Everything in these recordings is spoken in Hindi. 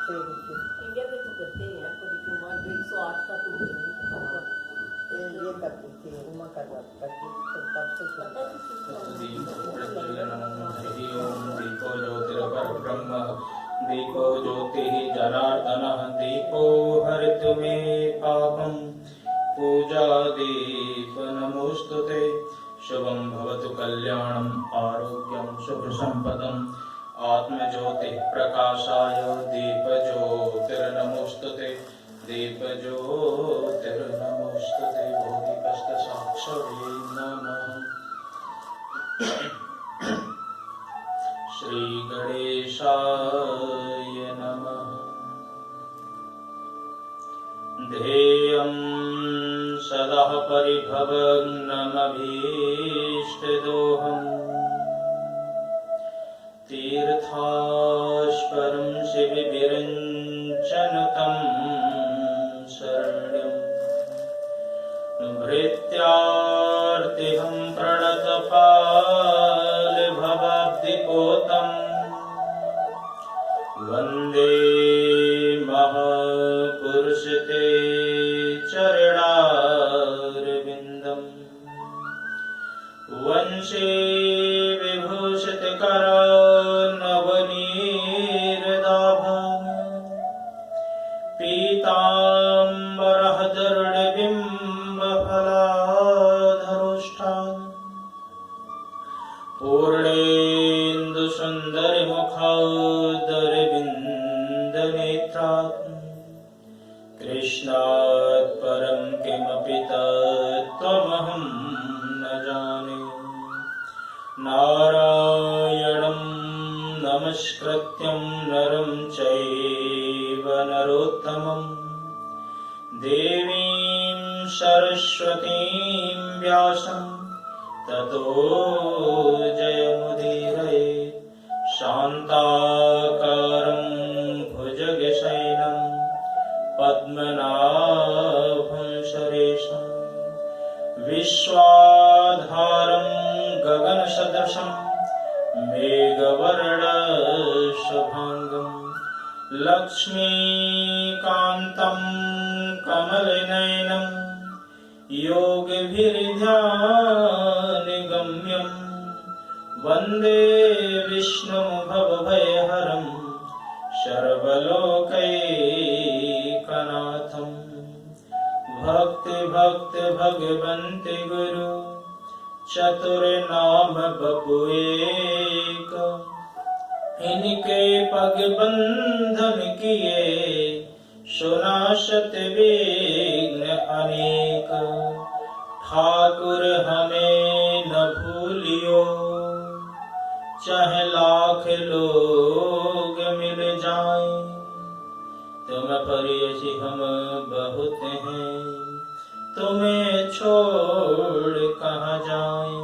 करते हैं कुछ इंडिया में तो करते हैं यार, परिक्रमा 108 का तो मुझे नहीं पता। ये करती थी उमा करवा करती तो तब से पता नहीं किसका दीपो प्रज्वलनम हरि ओम दीपो ज्योतिर्परब्रह्म दीपो ज्योतिः जनार्दनः दीपो हरित मे पापं पूजा दीप नमोस्तुते शुभं भवतु कल्याणं आरोग्यं शुभ संपदम् आत्मज्योतिः प्रकाशाय दीप ज्योतिर्नमोस्तुते दीप ज्योतिर्नमोस्तुते बोधिकस्त साक्षवे नमः। श्री गणेशाय नमः। ध्येयं सदा परिभवग्नमभीष्टदोहम् तीर्थास्परं शिविविरञ्चनुतं शरण्यम् भृत्यार्तिहं प्रणतपालभवाब्धिपोतम् वन्दे महापुरुषते चरणारविन्दम् वंशे विभूषितकरानवनीरदाभम् पीताम्बरः दृढबिम्बफलाधरोष्ठाम् पूर्णेन्दुसुन्दरमुखादरविन्दनेत्रात् कृष्णात् परं किमपि तत्त्वमहं न जाने। नारायणं नमस्कृत्यं नरं चैव नरोत्तमं देवीं सरस्वतीं व्यासं ततो जयमुदीरये। शान्ताकारं भुजगशयनं पद्मनाभं सुरेशं विश्वाधारं गगनसदृशं मेघवर्णशुभाङ्गं लक्ष्मीकान्तं कमलनयनं योगिभिर्ध्यानगम्यं वन्दे विष्णुं भवभयहरं सर्वलोकैकनाथं। भक्ति भक्ति भगवन्ति गुरु चतुर्नाम बपुएक इनके पग बंधन किए सुनाशत विघ्न अनेक। ठाकुर हमें न भूलियो चाहे लाख लोग मिल जाएं, तुम परियसी हम बहुत हैं, तुम्हें छोड़ कहाँ जाएं।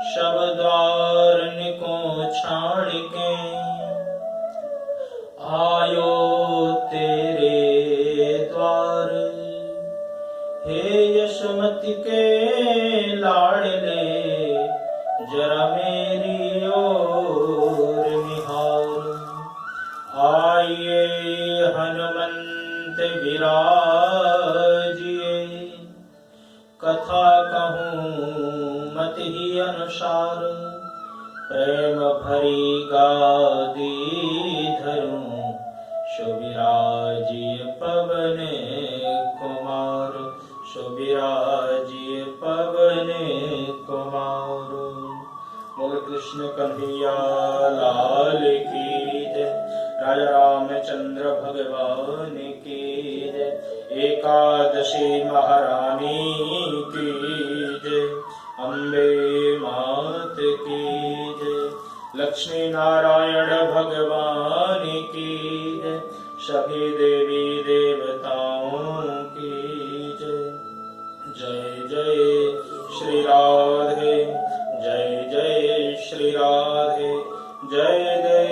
शब द्वार को छाड़ के आयो तेरे द्वार, हे यशोमति के लाडले जरा मेरी ओर निहार। आइए हनुमंत विराजिए, कथा कहूँ मत ही अनुसार, प्रेम भरी गादी धरूं सुविराजिए पवन कुमार। सुविराजिए पवन कुमार। बोल कृष्ण कन्हैया लाल की जय। राजा रामचंद्र भगवान की जय। एकादशी महारानी की जय। अम्बे मात की जय। लक्ष्मी नारायण भगवान की जय। सभी देवी देवताओं की जय। जय जय श्री राधे, जय जय श्री राधे, जय जय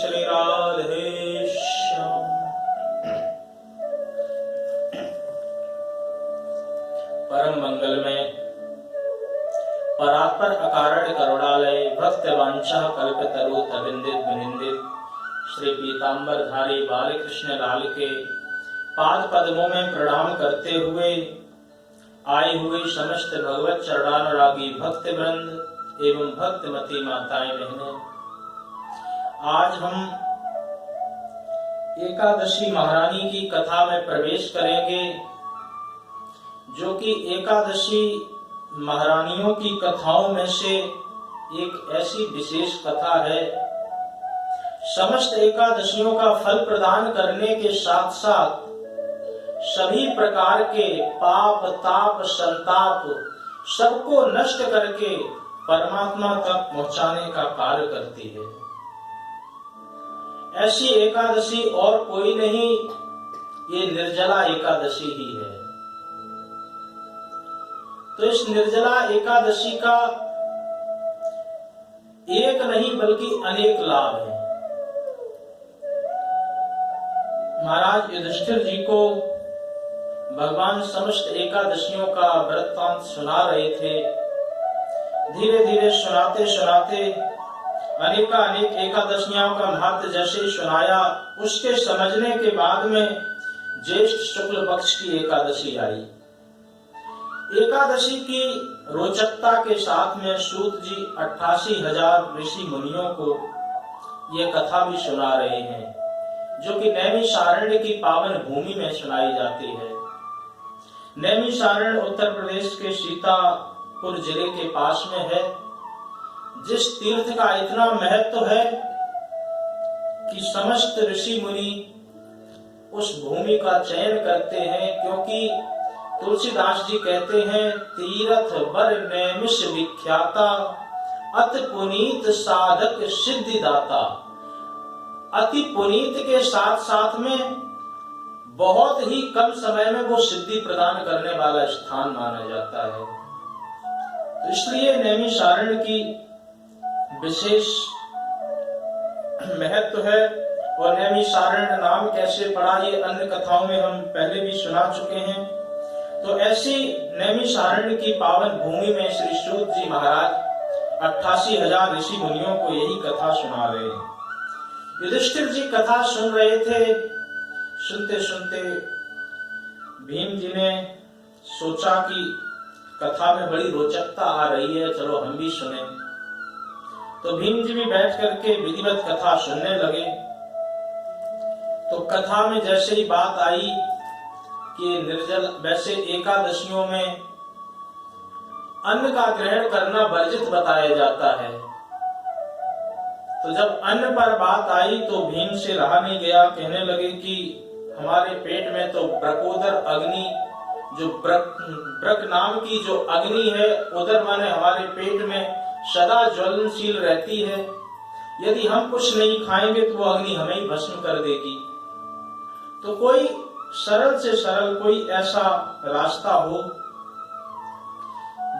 श्री राधे श्याम। परम मंगल में परात्पर अकारण करुणालय भक्त वांछा कल्पतरु तविंदित विनिंदित श्री पीतांबरधारी बालकृष्ण लाल के पाद पद्मों में प्रणाम करते हुए आए हुए समस्त भगवत चरणानुरागी भक्त वृंद एवं भक्तमती माताएं बहनें, आज हम एकादशी महारानी की कथा में प्रवेश करेंगे, जो कि एकादशी महारानियों की कथाओं में से एक ऐसी विशेष कथा है। समस्त एकादशियों का फल प्रदान करने के साथ साथ सभी प्रकार के पाप ताप संताप सबको नष्ट करके परमात्मा तक पहुंचाने का कार्य करती है। ऐसी एकादशी और कोई नहीं, ये निर्जला एकादशी ही है। तो इस निर्जला एकादशी का एक नहीं बल्कि अनेक लाभ हैं। महाराज युधिष्ठिर जी को भगवान समस्त एकादशियों का वृत्तांत सुना रहे थे। धीरे धीरे सुनाते सुनाते अनेक एकादशियों का महत्व जैसे सुनाया, उसके समझने के बाद में ज्येष्ठ शुक्ल पक्ष की एकादशी आई। एकादशी की रोचकता के साथ में सूत जी 88,000 ऋषि मुनियों को ये कथा भी सुना रहे हैं, जो कि नैमिषारण्य की पावन भूमि में सुनाई जाती है। नैमिषारण्य उत्तर प्रदेश के सीतापुर जिले के पास में है। जिस तीर्थ का इतना महत्व है कि समस्त ऋषि मुनि उस भूमि का चयन करते हैं, क्योंकि तुलसीदास जी कहते हैं, तीर्थ बर नैमिष विख्याता अति पुनीत साधक सिद्धिदाता। अति पुनीत के साथ साथ में बहुत ही कम समय में वो सिद्धि प्रदान करने वाला स्थान माना जाता है। तो इसलिए नैमिषारण्य की विशेष महत्व है। और नैमिषारण्य नाम कैसे पड़ा, ये अन्य कथाओं में हम पहले भी सुना चुके हैं। तो ऐसी नैमिषारण्य की पावन भूमि में श्री सूत जी महाराज 88,000 ऋषि मुनियों को यही कथा सुना रहे हैं। युधिष्ठिर जी कथा सुन रहे थे। सुनते सुनते भीम जी ने सोचा कि कथा में बड़ी रोचकता आ रही है, चलो हम भी सुने। तो भीम जी भी बैठ करके विधिवत कथा सुनने लगे। तो कथा में जैसे ही बात आई कि निर्जल, वैसे एकादशियों में अन्न का ग्रहण करना वर्जित बताया जाता है। तो जब अन्न पर बात आई तो भीम से रहा नहीं गया, कहने लगे कि हमारे पेट में तो ब्रकोदर अग्नि, जो ब्रक नाम की जो अग्नि है, उदर माने हमारे पेट में सदा ज्वलनशील रहती है। यदि हम कुछ नहीं खाएंगे तो वो अग्नि हमें ही भस्म कर देगी। तो कोई सरल से सरल कोई ऐसा रास्ता हो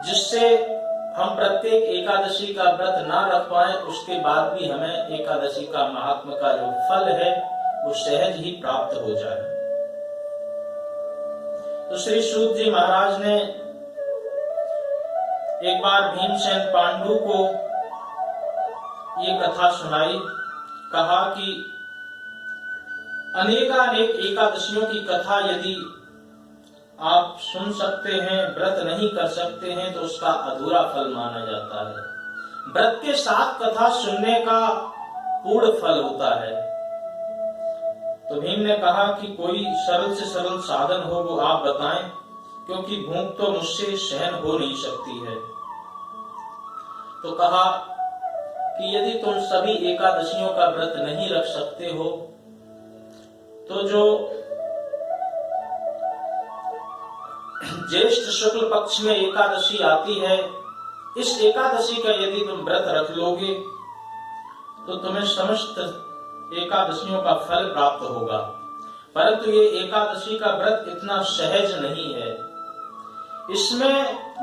जिससे हम प्रत्येक एकादशी का व्रत ना रख पाए, उसके बाद भी हमें एकादशी का महात्म का जो फल है वो सहज ही प्राप्त हो जाए। तो श्री सूत जी महाराज ने एक बार भीमसेन पांडु को ये कथा सुनाई। कहा कि अनेकानेक एकादशियों की कथा यदि आप सुन सकते हैं, व्रत नहीं कर सकते हैं, तो उसका अधूरा फल माना जाता है। व्रत के साथ कथा सुनने का पूर्ण फल होता है। तो भीम ने कहा कि कोई सरल से सरल साधन हो वो आप बताएं, क्योंकि भूख तो मुझसे सहन हो नहीं सकती है। तो कहा कि यदि तुम सभी एकादशियों का व्रत नहीं रख सकते हो, तो जो ज्येष्ठ शुक्ल पक्ष में एकादशी आती है, इस एकादशी का यदि तुम व्रत रख लोगे तो तुम्हें समस्त एकादशियों का फल प्राप्त होगा। परंतु ये एकादशी का व्रत इतना सहज नहीं है। इसमें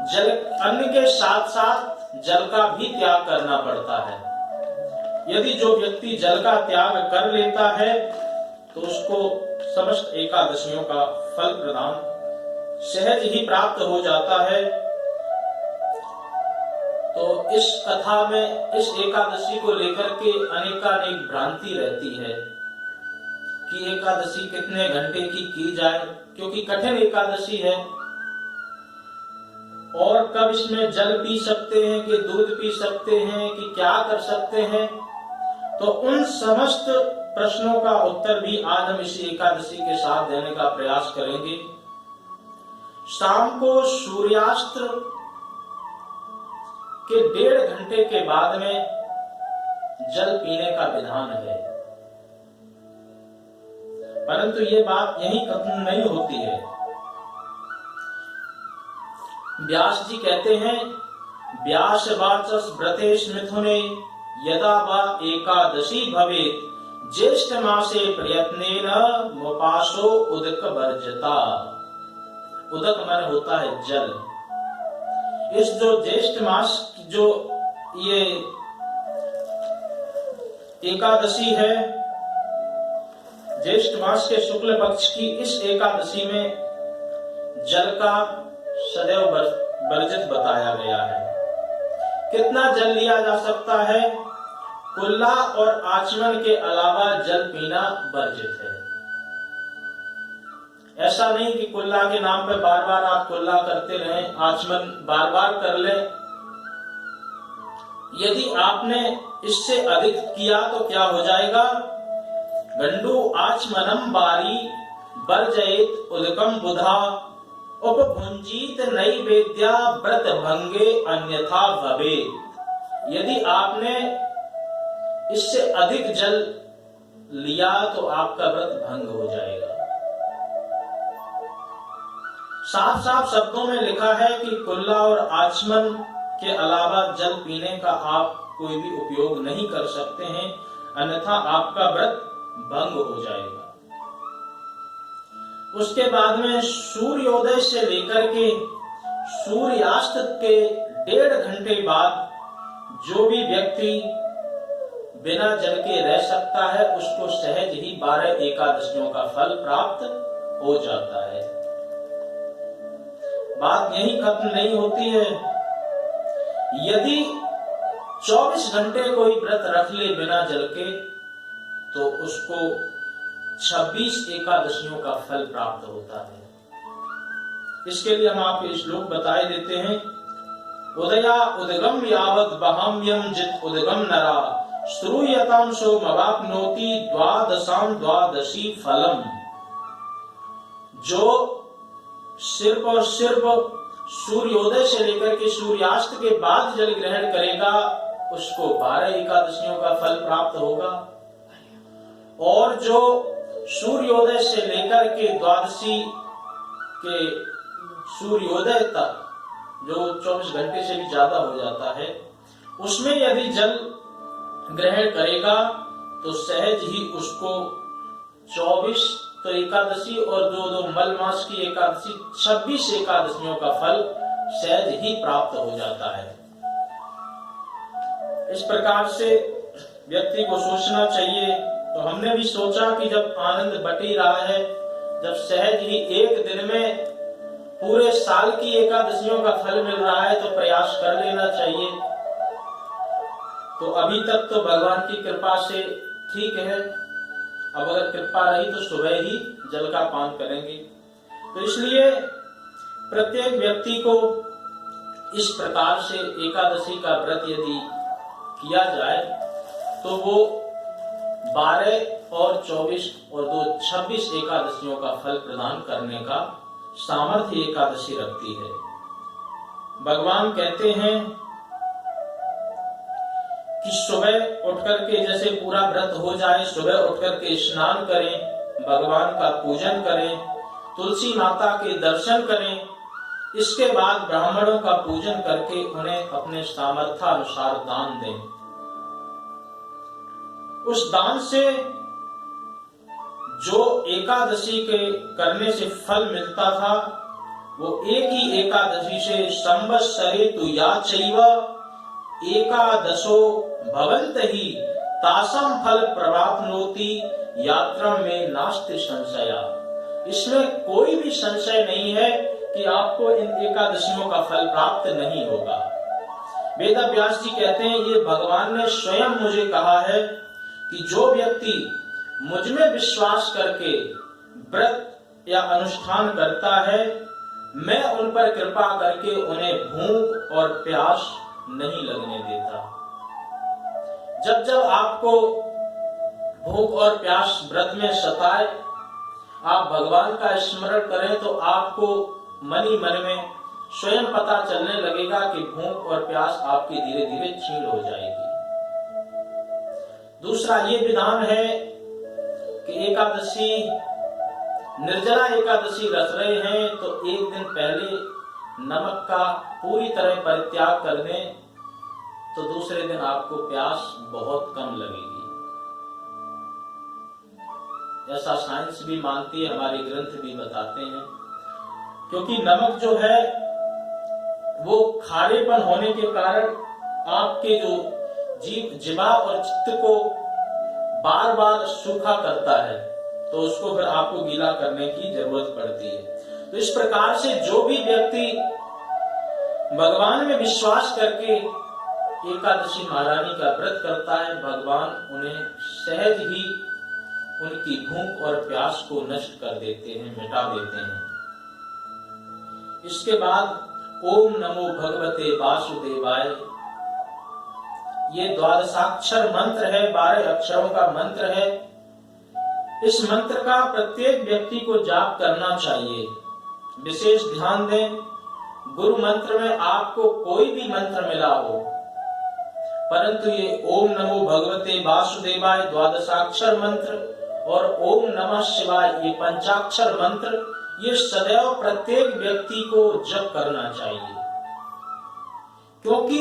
जल, अन्न के साथ साथ जल का भी त्याग करना पड़ता है। यदि जो व्यक्ति जल का त्याग कर लेता है तो उसको समस्त एकादशियों का फल प्रदान सहज ही प्राप्त हो जाता है। तो इस कथा में इस एकादशी को लेकर के अनेकानेक भ्रांति रहती है कि एकादशी कितने घंटे की जाए, क्योंकि कठिन एकादशी है। और कब इसमें जल पी सकते हैं कि दूध पी सकते हैं कि क्या कर सकते हैं, तो उन समस्त प्रश्नों का उत्तर भी आज हम इसी एकादशी के साथ देने का प्रयास करेंगे। शाम को सूर्यास्त के 1.5 घंटे के बाद में जल पीने का विधान है, परंतु ये बात यहीं खत्म नहीं होती है। व्यास जी कहते हैं, व्यास वाचस व्रतेश मिथुने यदा वा एकादशी भवेत ज्येष्ठ मासे प्रयत्नेन मोपासो उदक वर्जता। उदक मन होता है जल। इस जो ज्येष्ठ मास जो ये एकादशी है, ज्येष्ठ मास के शुक्ल पक्ष की इस एकादशी में जल का सदैव वर्जित बताया गया है। कितना जल लिया जा सकता है? कुल्ला और आचमन के अलावा जल पीना वर्जित है। ऐसा नहीं कि कुल्ला के नाम पे बार बार आप कुल्ला करते रहें, आचमन बार बार कर लें। यदि आपने इससे अधिक किया तो क्या हो जाएगा? गंडू आचमनम बारी वर्जयेत उदकम बुधा उपभुंजीत नैवेद्या व्रत भंगे अन्यथा भवेत्। यदि आपने इससे अधिक जल लिया तो आपका व्रत भंग हो जाएगा। साफ साफ शब्दों में लिखा है कि कुल्ला और आचमन के अलावा जल पीने का आप कोई भी उपयोग नहीं कर सकते हैं, अन्यथा आपका व्रत भंग हो जाएगा। उसके बाद में सूर्योदय से लेकर के सूर्यास्त के 1.5 घंटे बाद जो भी व्यक्ति बिना जल के रह सकता है, उसको सहज ही 12 एकादशियों का फल प्राप्त हो जाता है। बात यही खत्म नहीं होती है। यदि 24 घंटे कोई व्रत रख ले बिना जल के, तो उसको 26 एकादशियों का फल प्राप्त होता है। इसके लिए हम आपको श्लोक बताए देते हैं। उदया उदगम यावद बहाम्यम जित उदगम नरा श्रूयताम सोमवाप्नोति द्वादशाम द्वादशी फलम। जो सिर्फ और सिर्फ सूर्योदय से लेकर के सूर्यास्त के बाद जल ग्रहण करेगा, उसको 12 एकादशियों का फल प्राप्त होगा। और जो सूर्योदय से लेकर के द्वादशी के सूर्योदय तक, जो 24 घंटे से भी ज्यादा हो जाता है, उसमें यदि जल ग्रहण करेगा तो सहज ही उसको 24 तो एकादशी और दो मल मास की एकादशी 26 एकादशियों का फल सहज ही प्राप्त हो जाता है। इस प्रकार से व्यक्ति को सोचना चाहिए। तो हमने भी सोचा कि जब आनंद बट ही रहा है, जब सहज ही एक दिन में पूरे साल की एकादशियों का फल मिल रहा है, तो प्रयास कर लेना चाहिए। तो अभी तक तो भगवान की कृपा से ठीक है। अब अगर कृपा रही तो सुबह ही जल का पान करेंगे। तो इसलिए प्रत्येक व्यक्ति को इस प्रकार से एकादशी का व्रत यदि किया जाए तो वो 12 और 24 और 2 26 एकादशियों का फल प्रदान करने का सामर्थ्य एकादशी रखती है। भगवान कहते हैं कि सुबह उठकर के जैसे पूरा व्रत हो जाए, सुबह उठकर के स्नान करें, भगवान का पूजन करें, तुलसी माता के दर्शन करें, इसके बाद ब्राह्मणों का पूजन करके उन्हें अपने सामर्थ्य अनुसार दान दें। उस दान से जो एकादशी के करने से फल मिलता था, वो एक ही एकादशी से संवत्सरे तु या चैव एकादशो भवन्त ही तासम फल प्राप्नोति यात्रा में नास्ति संशया। इसमें कोई भी संशय नहीं है कि आपको इन एकादशियों का फल प्राप्त नहीं होगा। वेद व्यास जी कहते हैं ये भगवान ने स्वयं मुझे कहा है कि जो व्यक्ति मुझ में विश्वास करके व्रत या अनुष्ठान करता है, मैं उन पर कृपा करके उन्हें भूख और प्यास नहीं लगने देता। जब जब आपको भूख और प्यास व्रत में सताए, आप भगवान का स्मरण करें तो आपको मन ही मन में स्वयं पता चलने लगेगा कि भूख और प्यास आपकी धीरे धीरे क्षीण हो जाएगी। दूसरा ये विधान है कि एकादशी, निर्जला एकादशी रख रहे हैं तो एक दिन पहले नमक का पूरी तरह परित्याग कर दें, तो दूसरे दिन आपको प्यास बहुत कम लगेगी। ऐसा साइंस भी मानती है, हमारे ग्रंथ भी बताते हैं, क्योंकि नमक जो है वो खारेपन होने के कारण आपके जो जीवा और चित्त को बार बार सूखा करता है, तो उसको फिर आपको गीला करने की जरूरत पड़ती है। तो इस प्रकार से जो भी व्यक्ति भगवान में विश्वास करके एकादशी महारानी का व्रत करता है, भगवान उन्हें सहज ही उनकी भूख और प्यास को नष्ट कर देते हैं, मिटा देते हैं। इसके बाद ओम नमो भगवते वासुदेवाय, ये द्वादशाक्षर मंत्र है, 12 अक्षरों का मंत्र है। इस मंत्र का प्रत्येक व्यक्ति को जाप करना चाहिए। विशेष ध्यान दें, गुरु मंत्र में आपको कोई भी मंत्र मिला हो, परंतु ये ओम नमो भगवते वासुदेवाय द्वादशाक्षर मंत्र और ओम नमः शिवाय ये पंचाक्षर मंत्र, ये सदैव प्रत्येक व्यक्ति को जप करना चाहिए, क्योंकि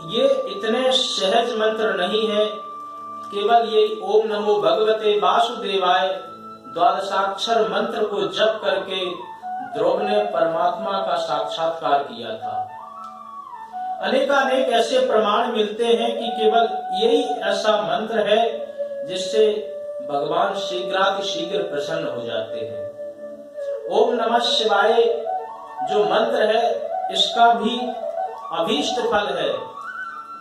ये इतने सहज मंत्र नहीं है। केवल ये ओम नमो भगवते वासुदेवाय द्वादशाक्षर मंत्र को जप करके ध्रुव ने परमात्मा का साक्षात्कार किया था। अनेकानेक ऐसे प्रमाण मिलते हैं कि केवल यही ऐसा मंत्र है जिससे भगवान शीघ्रातिशीघ्र प्रसन्न हो जाते हैं। ओम नमः शिवाय जो मंत्र है, इसका भी अभीष्ट फल है।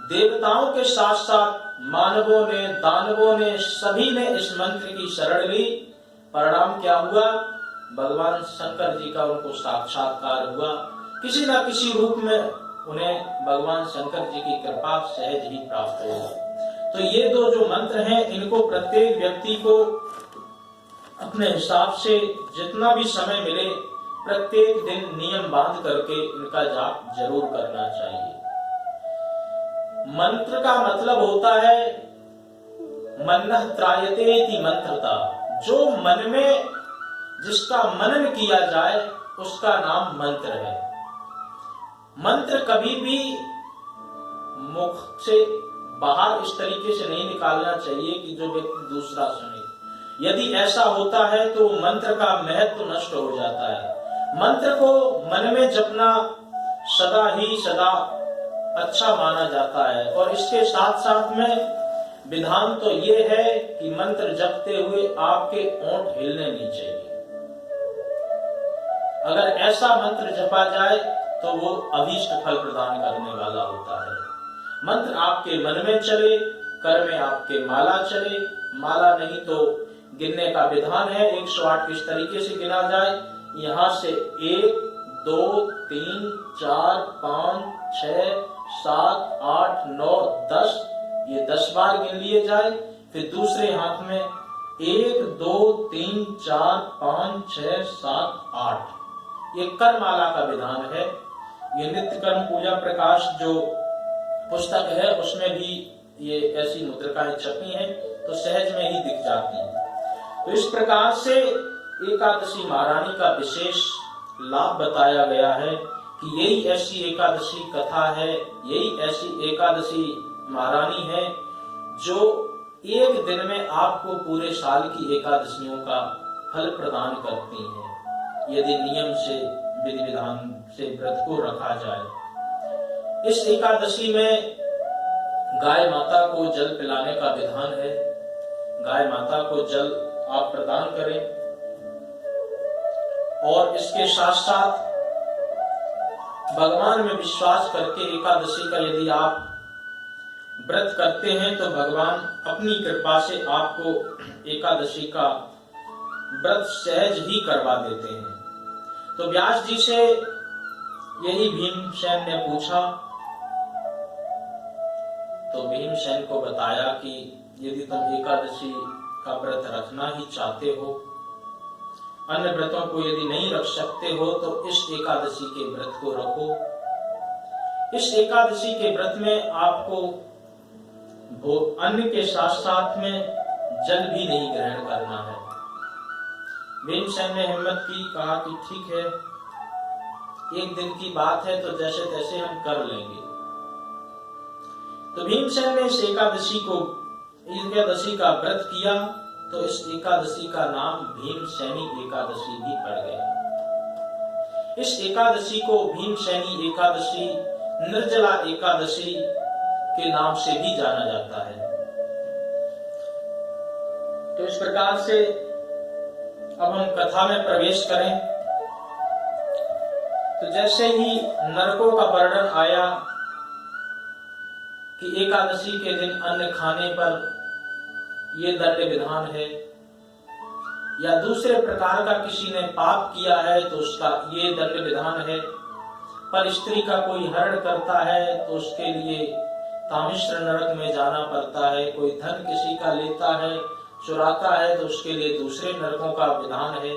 देवताओं के साथ साथ मानवों ने, दानवों ने, सभी ने इस मंत्र की शरण ली। परिणाम क्या हुआ? भगवान शंकर जी का उनको साक्षात्कार हुआ। किसी न किसी रूप में उन्हें भगवान शंकर जी की कृपा सहज ही प्राप्त हो। तो ये दो जो मंत्र हैं, इनको प्रत्येक व्यक्ति को अपने हिसाब से जितना भी समय मिले प्रत्येक दिन नियम बांध करके इनका जाप जरूर करना चाहिए। मंत्र का मतलब होता है मन्नः त्रायते इति मंत्रता, जो मन में जिसका मनन किया जाए उसका नाम मंत्र है। मंत्र कभी भी मुख से बाहर इस तरीके से नहीं निकालना चाहिए कि जो व्यक्ति दूसरा सुने। यदि ऐसा होता है तो मंत्र का महत्व नष्ट हो जाता है। मंत्र को मन में जपना सदा ही सदा अच्छा माना जाता है। और इसके साथ साथ में विधान तो ये है कि मंत्र जपते हुए आपके ओंठ हिलने नहीं चाहिए। अगर ऐसा मंत्र जपा जाए तो वो अभीष्ट फल प्रदान करने वाला होता है। मंत्र आपके मन में चले, कर में आपके माला चले। माला नहीं तो गिनने का विधान है, 108 किस तरीके से गिना जाए। यहाँ से 1 2 3 4 5 6 7 8 9 10, ये 10 बार गिन लिए जाए। फिर दूसरे हाथ में 1 2 3 4 5 6 7 8, ये कर माला का विधान है। ये नित्य कर्म पूजा प्रकाश जो पुस्तक है उसमें भी ये ऐसी मुद्रिकाएं छपी हैं, तो सहज में ही दिख जाती हैं। तो इस प्रकार से एकादशी महारानी का विशेष लाभ बताया गया है कि यही ऐसी एकादशी कथा है, यही ऐसी एकादशी महारानी है जो एक दिन में आपको पूरे साल की एकादशियों का फल प्रदान करती हैं, यदि नियम से विधि विधान से व्रत को रखा जाए। इस एकादशी में गाय माता को जल पिलाने का विधान है। गाय माता को जल आप प्रदान करें और इसके साथ साथ भगवान में विश्वास करके एकादशी का यदि आप व्रत करते हैं तो भगवान अपनी कृपा से आपको एकादशी का व्रत सहज ही करवा देते हैं। तो व्यास जी से यही भीमसेन ने पूछा, तो भीमसेन को बताया कि यदि तुम एकादशी का व्रत रखना ही चाहते हो, अन्य व्रतों को यदि नहीं रख सकते हो, तो इस एकादशी के व्रत को रखो। इस एकादशी के व्रत में आपको अन्न के साथ साथ में जल भी नहीं ग्रहण करना है। भीमसेन ने हिम्मत की, कहा कि ठीक है, एक दिन की बात है, तो जैसे तैसे हम कर लेंगे। तो भीमसेन ने इस एकादशी का व्रत किया, तो इस एकादशी का नाम भीमसेनी एकादशी भी पड़ गया। इस एकादशी को भीमसेनी एकादशी, निर्जला एकादशी के नाम से भी जाना जाता है। तो इस प्रकार से अब हम कथा में प्रवेश करें। तो जैसे ही नरकों का वर्णन आया कि एकादशी के दिन अन्न खाने पर ये दंड विधान है, या दूसरे प्रकार का किसी ने पाप किया है तो उसका ये दंड विधान है, पर स्त्री का कोई हरण करता है तो उसके लिए तामिश्र नरक में जाना पड़ता है, कोई धन किसी का लेता है, चुराता है, तो उसके लिए दूसरे नरकों का विधान है।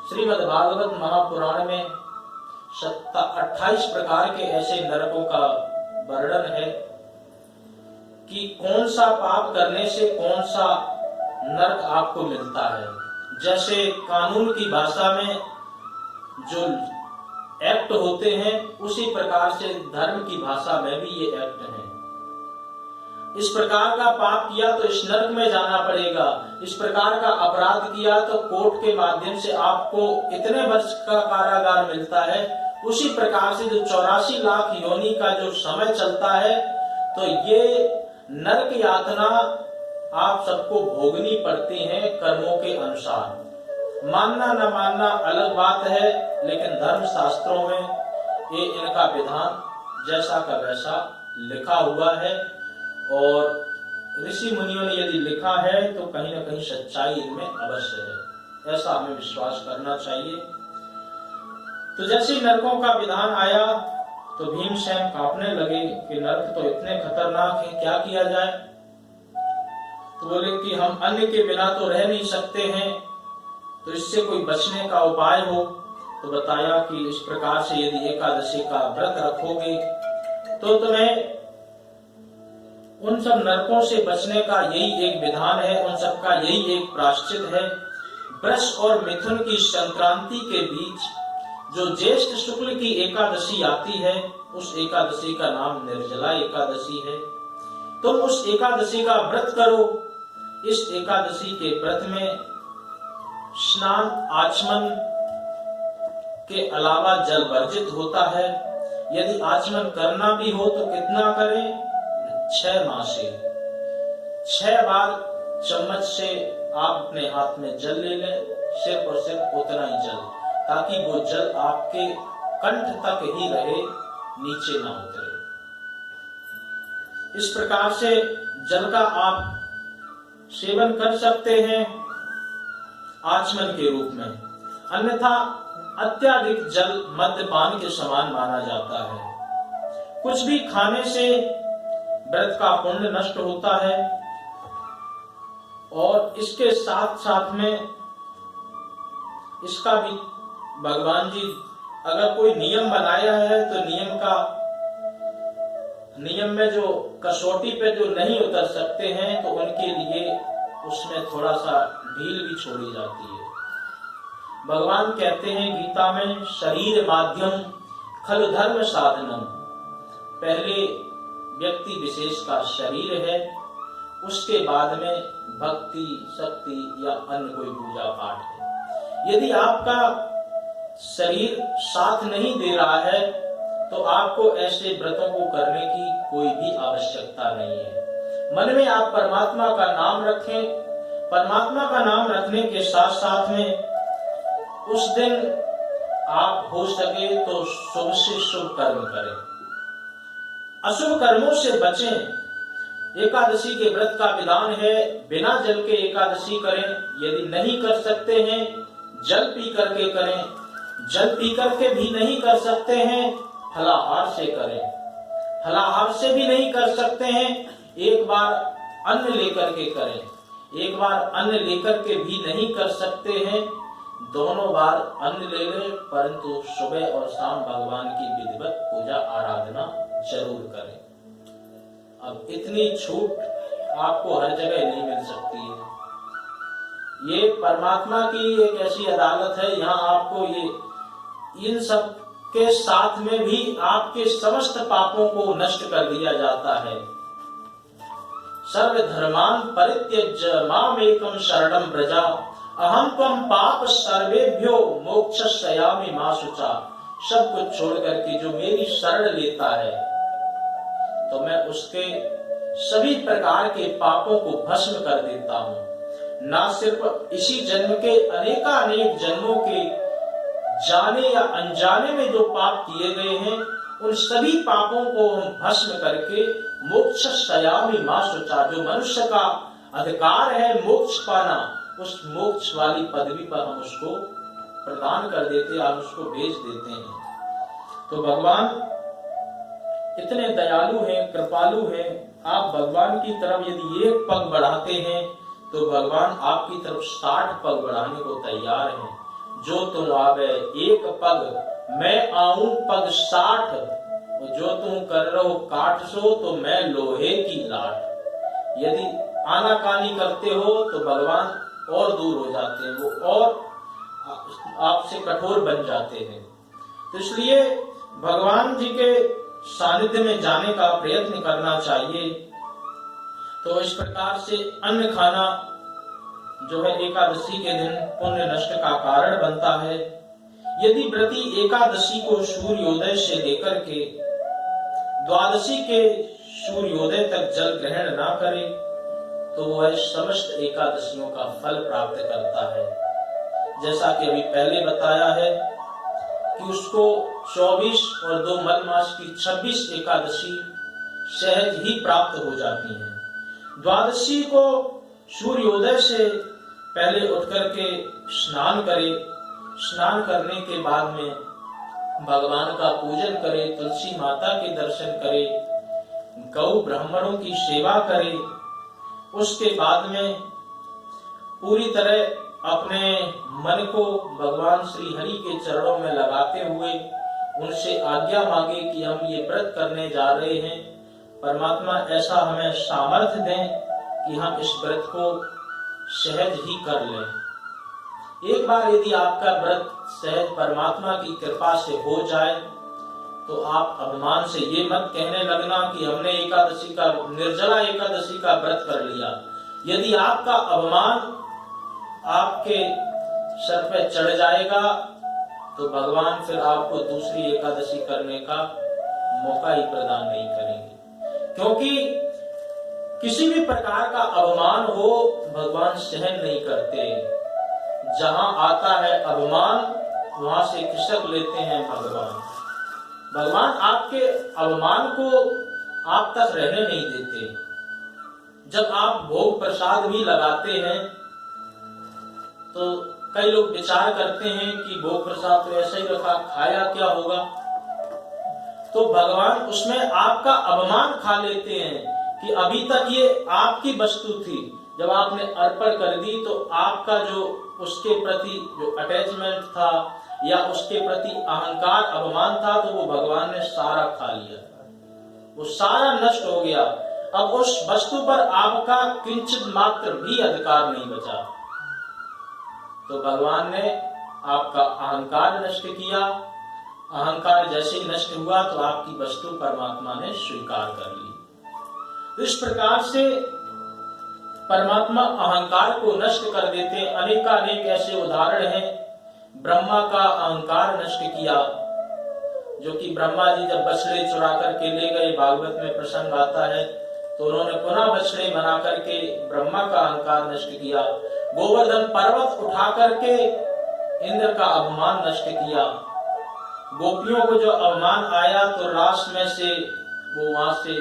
श्रीमद् भागवत महापुराण में 28 प्रकार के ऐसे नरकों का वर्णन है कि कौन सा पाप करने से कौन सा नरक आपको मिलता है। जैसे कानून की भाषा में जो एक्ट होते हैं, उसी प्रकार से धर्म की भाषा में भी ये एक्ट है। इस प्रकार का पाप किया तो इस नरक में जाना पड़ेगा, इस प्रकार का अपराध किया तो कोर्ट के माध्यम से आपको इतने वर्ष का कारागार मिलता है। उसी प्रकार से जो 84 लाख योनि का जो समय चलता है, तो ये नरक यातना आप सबको भोगनी पड़ती है कर्मों के अनुसार। मानना न मानना अलग बात है, लेकिन धर्म शास्त्रों में ये इनका विधान जैसा का वैसा लिखा हुआ है, और ऋषि मुनियों ने यदि लिखा है तो कहीं न कहीं सच्चाई इनमें अवश्य है, ऐसा हमें विश्वास करना चाहिए। तो जैसे नरकों का विधान आया तो भीमसेन कांपने लगे कि नरक तो इतने खतरनाक है, क्या किया जाए। तो बोले कि हम अन्न के बिना तो रह नहीं सकते हैं, तो इससे कोई बचने का उपाय हो। तो बताया कि इस प्रकार से यदि एकादशी का व्रत रखोगे तो तुम्हें उन सब नरकों से बचने का यही एक विधान है, उन सब का यही एक प्रायश्चित है। वृष और मिथुन की संक्रांति के बीच जो ज्येष्ठ शुक्ल की एकादशी आती है, उस एकादशी का नाम निर्जला एकादशी है। तुम उस एकादशी का व्रत करो। इस एकादशी के व्रत में स्नान आचमन के अलावा जल वर्जित होता है। यदि आचमन करना भी हो तो कितना करें? 6 मासे 6 बार चम्मच से आप अपने हाथ में जल ले लें, सिर्फ और सिर्फ उतना ही जल, ताकि वो जल आपके कंठ तक ही रहे, नीचे ना उतरे। इस प्रकार से जल का आप सेवन कर सकते हैं आचमन के रूप में। अन्यथा अत्याधिक जल मद्यपान के समान माना जाता है। कुछ भी खाने से व्रत का पुण्य नष्ट होता है, और इसके साथ साथ में इसका भी भगवान जी अगर कोई नियम बनाया है तो नियम में जो कसौटी पे जो नहीं उतर सकते हैं, तो उनके लिए उसमें थोड़ा सा ढील भी छोड़ी जाती है। भगवान कहते हैं गीता में, शरीर माध्यम खल धर्म साधनम। पहले व्यक्ति विशेष का शरीर है, उसके बाद में भक्ति, शक्ति या अन्य कोई पूजा पाठ है। यदि आपका शरीर साथ नहीं दे रहा है तो आपको ऐसे व्रतों को करने की कोई भी आवश्यकता नहीं है। मन में आप परमात्मा का नाम रखें। परमात्मा का नाम रखने के साथ साथ में उस दिन आप हो सके तो शुभ से शुभ कर्म करें, अशुभ कर्मों से बचें। एकादशी के व्रत का विधान है बिना जल के एकादशी करें, यदि नहीं कर सकते हैं जल पी करके करें, जल पी करके भी नहीं कर सकते हैं फलाहार से करें, फलाहार से भी नहीं कर सकते हैं एक बार अन्न लेकर के करें, एक बार अन्न लेकर के भी नहीं कर सकते हैं दोनों बार अन्न ले लें, परंतु सुबह और शाम भगवान की विधिवत पूजा आराधना जरूर करें। अब इतनी छूट आपको हर जगह नहीं मिल सकती है। ये परमात्मा की एक ऐसी अदालत है, यहाँ आपको ये इन सब के साथ में भी आपके समस्त पापों को नष्ट कर दिया जाता है। सर्व धर्मान परित्यज्य मामेकं शरणं व्रज अहम त्वं पाप सर्वेभ्यो मोक्षयिष्यामि मा शुचा। सब कुछ छोड़ करके जो मेरी शरण लेता है तो मैं उसके सभी प्रकार के पापों को भस्म कर देता हूँ। ना सिर्फ इसी जन्म के अनेकानेक जन्मों के जाने या अनजाने में जो पाप किए गए हैं उन सभी पापों को हम भस्म करके मोक्षयिष्यामि मा शुचा, जो मनुष्य का अधिकार है मोक्ष पाना, उस मोक्ष वाली पदवी पर हम उसको प्रदान कर देते, हम उसको भेज देते हैं। तो भगवान इतने दयालु हैं, कृपालु हैं। आप भगवान की तरफ यदि एक पग बढ़ाते हैं तो भगवान आपकी तरफ 60 पग बढ़ाने को तैयार हैं। जो तुम आवे एक पग मैं आऊं पग 60, जो तुम कर रहो काट सो तो मैं लोहे की लाट। यदि आनाकानी करते हो तो भगवान और दूर हो जाते हैं, वो और आपसे कठोर बन जाते हैं। तो इसलिए भगवान जी के सानिध्य में जाने का प्रयत्न करना चाहिए। तो इस प्रकार से अन्न खाना जो है एकादशी के दिन पुण्य नष्ट का कारण बनता है। यदि व्रती एकादशी को सूर्योदय से लेकर के द्वादशी के सूर्योदय तक जल ग्रहण ना करे तो वह समस्त एकादशियों का फल प्राप्त करता है। जैसा कि अभी पहले बताया है कि उसको 24 और 2 मल मास की 26 एकादशी सहज ही प्राप्त हो जाती है। द्वादशी को सूर्योदय से पहले उठ करके स्नान करे, स्नान करने के बाद में भगवान का पूजन करे, तुलसी माता के दर्शन करे, गौ ब्राह्मणों की सेवा करे। उसके बाद में पूरी तरह अपने मन को भगवान श्री हरि के चरणों में लगाते हुए उनसे आज्ञा मांगे कि हम ये व्रत करने जा रहे हैं, परमात्मा ऐसा हमें सामर्थ्य दें कि हम इस व्रत को सहज ही कर लें। एक बार यदि आपका व्रत सहज परमात्मा की कृपा से हो जाए तो आप अभिमान से ये मत कहने लगना कि हमने एकादशी का निर्जला एकादशी का व्रत कर लिया। यदि आपका अभिमान आपके सर पे चढ़ जाएगा तो भगवान फिर आपको दूसरी एकादशी करने का मौका ही प्रदान नहीं करेंगे, क्योंकि किसी भी प्रकार का अभिमान हो भगवान सहन नहीं करते। जहां आता है अभिमान वहां से खिसक लेते हैं भगवान। भगवान आपके अभिमान को आप तक रहने नहीं देते। जब आप भोग प्रसाद भी लगाते हैं तो कई लोग विचार करते हैं कि भोग प्रसाद तो ऐसे ही रखा, खाया क्या होगा। तो भगवान उसमें आपका अभिमान खा लेते हैं कि अभी तक ये आपकी वस्तु थी, जब आपने अर्पण कर दी तो आपका जो उसके प्रति जो अटैचमेंट था या उसके प्रति अहंकार अभिमान था तो वो भगवान ने सारा खा लिया, वो सारा नष्ट हो गया। अब उस वस्तु पर आपका किंचित मात्र भी अधिकार नहीं बचा। तो भगवान ने आपका अहंकार नष्ट किया। अहंकार जैसे ही नष्ट हुआ तो आपकी वस्तु परमात्मा ने स्वीकार कर ली। तो इस प्रकार से परमात्मा अहंकार को नष्ट कर देते हैं। अनेकानेक ऐसे उदाहरण हैं। ब्रह्मा का अहंकार नष्ट किया, जो कि ब्रह्मा जी जब बछड़े चुरा करके ले गए, भागवत में प्रसंग आता है, तो उन्होंने पुनः बछड़े बना करके ब्रह्मा का अहंकार नष्ट किया। गोवर्धन पर्वत उठा करके इंद्र का अभिमान नष्ट किया। गोपियों को जो अवमान आया तो रास में से वो वहां से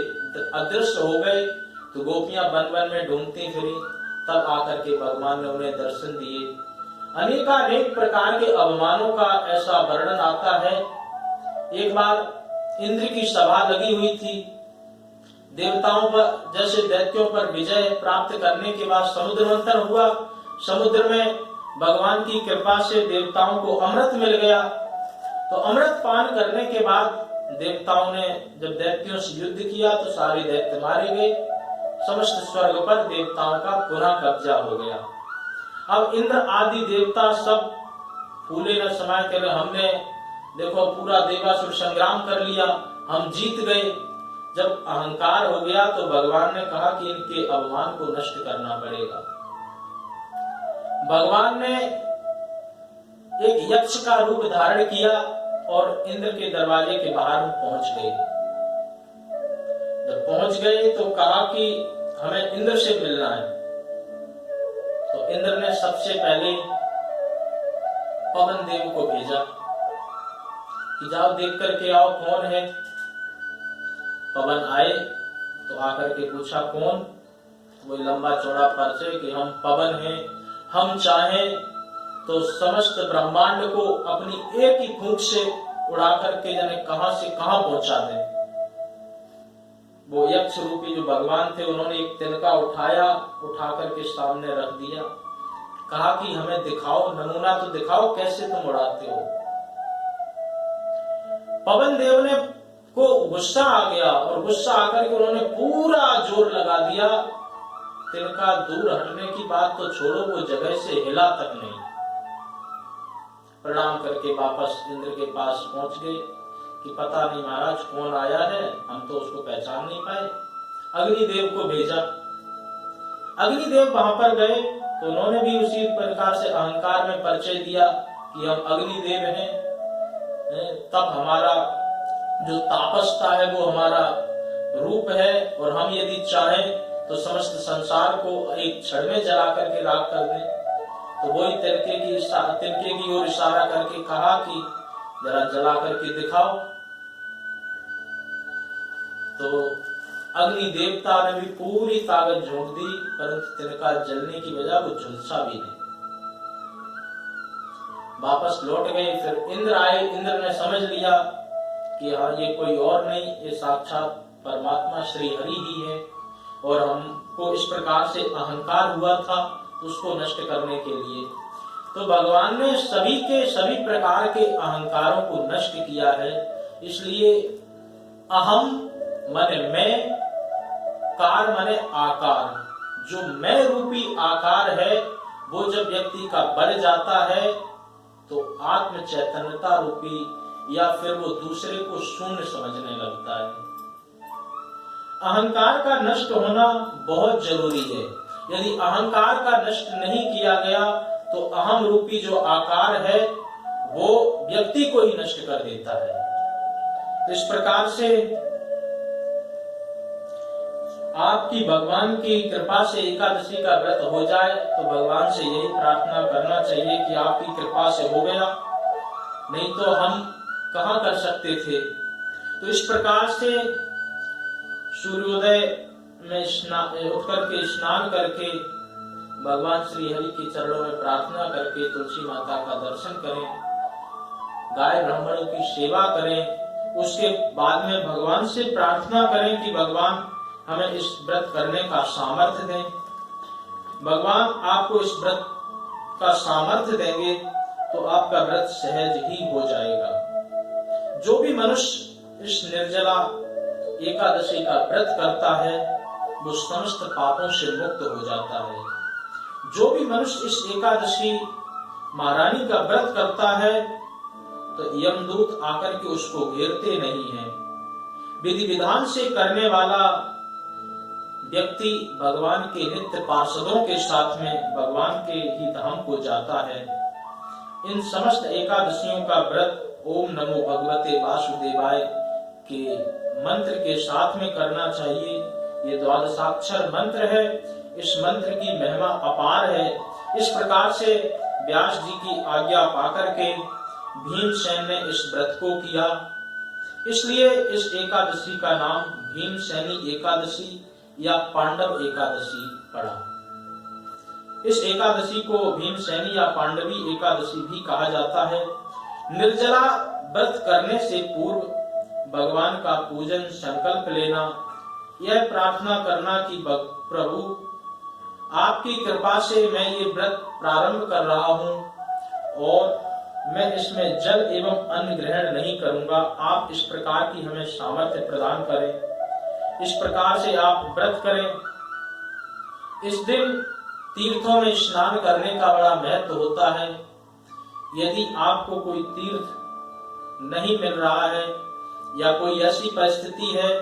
अदृश्य हो गए। तो गोपियां वन वन में ढूंढती फिरी, तब आकर के भगवान ने उन्हें दर्शन दिए। अनेकानेक प्रकार के अवमानों का ऐसा वर्णन आता है। एक बार इंद्र की सभा लगी हुई थी। देवताओं पर जैसे दैत्यों पर विजय प्राप्त करने के बाद समुद्र मंथन हुआ। समुद्र में भगवान की कृपा से देवताओं को अमृत मिल गया। तो अमृत पान करने के बाद देवताओं ने जब दैत्यों से युद्ध किया तो सारे दैत्य मारे गए। समस्त स्वर्ग पर देवताओं का पुनः कब्जा हो गया। अब इंद्र आदि देवता सब फूले न समाये के हमने देखो पूरा देवासुर संग्राम कर लिया, हम जीत गए। जब अहंकार हो गया तो भगवान ने कहा कि इनके अभिमान को नष्ट करना पड़ेगा। भगवान ने एक यक्ष का रूप धारण किया और इंद्र के दरवाजे के बाहर पहुंच गए। जब पहुंच गए तो कहा कि हमें इंद्र से मिलना है। तो इंद्र ने सबसे पहले पवन देव को भेजा कि जाओ देख करके आओ कौन है। पवन आए तो आकर के पूछा कौन। वो लंबा चौड़ा परिचय कि हम पवन हैं, हम चाहें तो समस्त ब्रह्मांड को अपनी एक ही फूंक से उड़ा करके जाने कहां से कहां पहुंचा दें। वो यक्ष रूपी जो भगवान थे उन्होंने एक तिनका उठाया, उठा करके सामने रख दिया। कहा कि हमें दिखाओ, नमूना तो दिखाओ कैसे तुम उड़ाते हो। पवन देव ने को गुस्सा आ गया और गुस्सा आकर के उन्होंने पूरा जोर लगा दिया। तिनका दूर हटने की बात तो छोड़ो, वो जगह से हिला तक नहीं। प्रणाम करके वापस इंद्र के पास पहुंच गए कि पता नहीं महाराज कौन आया है, हम तो उसको पहचान नहीं पाए। अग्निदेव को भेजा। अग्निदेव वहां पर गए तो उन्होंने भी उसी प्रकार से अहंकार में परिचय दिया कि हम अग्निदेव हैं। तब हमारा जो तापसता है वो हमारा रूप है और हम यदि चाहें तो समस्त संसार को एक क्षण में जला करके राख कर दें। तो वही तिनके की ओर इशारा करके कहा कि जरा जला करके दिखाओ। तो अग्नि देवता ने भी पूरी ताकत झोंक दी, परंतु तिनका जलने की वजह वो झुलसा भी नहीं। वापस लौट गए। फिर इंद्र आए। इंद्र ने समझ लिया कि हाँ ये कोई और नहीं, ये साक्षात परमात्मा श्री हरि ही है और हमको इस प्रकार से अहंकार हुआ था उसको नष्ट करने के लिए। तो भगवान ने सभी के सभी प्रकार के अहंकारों को नष्ट किया है। इसलिए अहम माने मैं, कार माने आकार। जो मैं रूपी आकार है वो जब व्यक्ति का बढ़ जाता है तो आत्म चैतन्यता रूपी या फिर वो दूसरे को शून्य समझने लगता है। अहंकार का नष्ट होना बहुत जरूरी है। यदि अहंकार का नष्ट नहीं किया गया तो अहम रूपी जो आकार है वो व्यक्ति को ही नष्ट कर देता है। तो इस प्रकार से आपकी भगवान की कृपा से एकादशी का व्रत हो जाए तो भगवान से यही प्रार्थना करना चाहिए कि आपकी कृपा से हो गया, नहीं तो हम कहां कर सकते थे। तो इस प्रकार से सूर्योदय में उठ करके स्नान करके भगवान श्री हरि के चरणों में प्रार्थना करके तुलसी माता का दर्शन करें, गाय ब्राह्मणों की सेवा करें। उसके बाद में भगवान से प्रार्थना करें कि भगवान हमें इस व्रत करने का सामर्थ्य दें। भगवान आपको इस व्रत का सामर्थ्य देंगे तो आपका व्रत सहज ही हो जाएगा। जो भी मनुष्य इस निर्जला एकादशी का व्रत करता है वो समस्त पापों से मुक्त हो जाता है। जो भी मनुष्य इस एकादशी महारानी का व्रत करता है तो यमदूत आकर के उसको घेरते नहीं है। विधि विधान से करने वाला व्यक्ति भगवान के नित्य पार्षदों के साथ में भगवान के ही धाम को जाता है। इन समस्त एकादशियों का व्रत ओम नमो भगवते वासुदेवाय के मंत्र के साथ में करना चाहिए। ये द्वादशाक्षर मंत्र है। इस मंत्र की महिमा अपार है। इस प्रकार से व्यास जी की आज्ञा पाकर के भीमसेन ने इस व्रत को किया, इसलिए इस एकादशी का नाम भीमसेनी एकादशी या पांडव एकादशी पड़ा। इस एकादशी को भीमसेनी या पांडवी एकादशी भी कहा जाता है। निर्जला व्रत करने से पूर्व भगवान का पूजन संकल्प लेना, यह प्रार्थना करना कि प्रभु आपकी कृपा से मैं ये व्रत प्रारंभ कर रहा हूँ और मैं इसमें जल एवं अन्न ग्रहण नहीं करूंगा। आप इस प्रकार की हमें सामर्थ्य प्रदान करें, इस प्रकार से आप व्रत करें। इस दिन तीर्थों में स्नान करने का बड़ा महत्व होता है। यदि आपको कोई तीर्थ नहीं मिल रहा है या कोई ऐसी परिस्थिति है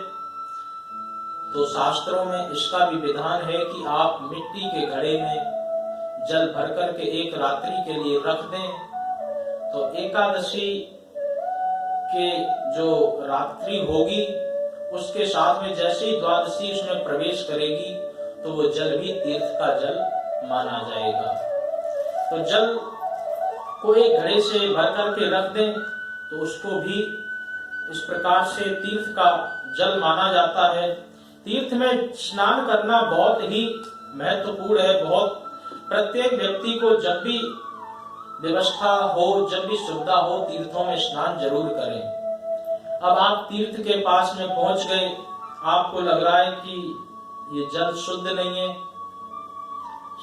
तो शास्त्रों में इसका भी विधान है कि आप मिट्टी के घड़े में जल भर करके एक रात्रि के लिए रख दें। तो एकादशी के जो रात्रि होगी उसके साथ में जैसे ही द्वादशी उसमें प्रवेश करेगी तो वो जल भी तीर्थ का जल माना जाएगा। तो जल को एक घड़े से भर करके रख दें तो उसको भी इस प्रकार से तीर्थ का जल माना जाता है। तीर्थ में स्नान करना बहुत ही महत्वपूर्ण है। बहुत प्रत्येक व्यक्ति को जब भी व्यवस्था हो, जब भी सुविधा हो, तीर्थों में स्नान जरूर करें। अब आप तीर्थ के पास में पहुंच गए, आपको लग रहा है कि ये जल शुद्ध नहीं है,